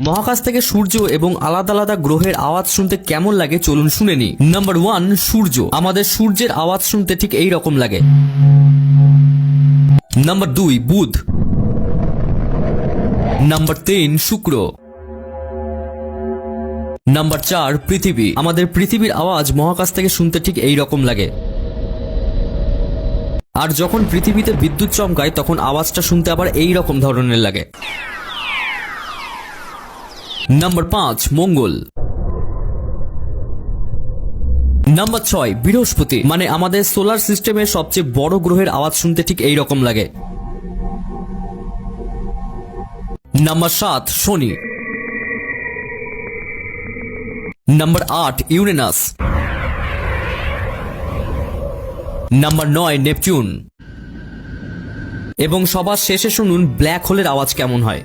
মহাকাশ থেকে সূর্য এবং আলাদা আলাদা গ্রহের আওয়াজ শুনতে কেমন লাগে চলুন শুনে নি। নাম্বার 1, সূর্য। আমাদের সূর্যের আওয়াজ শুনতে ঠিক এই রকম লাগে। নাম্বার 2, বুধ। নাম্বার 3, শুক্র। নাম্বার 4, পৃথিবী। আমাদের পৃথিবীর আওয়াজ মহাকাশ থেকে শুনতে ঠিক এই রকম লাগে। আর যখন পৃথিবীতে বিদ্যুৎ চমকায় তখন আওয়াজটা শুনতে আবার এই রকম ধরনের লাগে। নাম্বার 5, মঙ্গল। নাম্বার 6, বৃহস্পতি। মানে আমাদের সোলার সিস্টেমের সবচেয়ে বড় গ্রহের আওয়াজ শুনতে ঠিক এই রকম লাগে। নাম্বার 7, শনি। Number 8, Uranus. Number 9, Neptune. এবং সবার শেষে শুনুন ব্ল্যাক হোলের আওয়াজ কেমন হয়।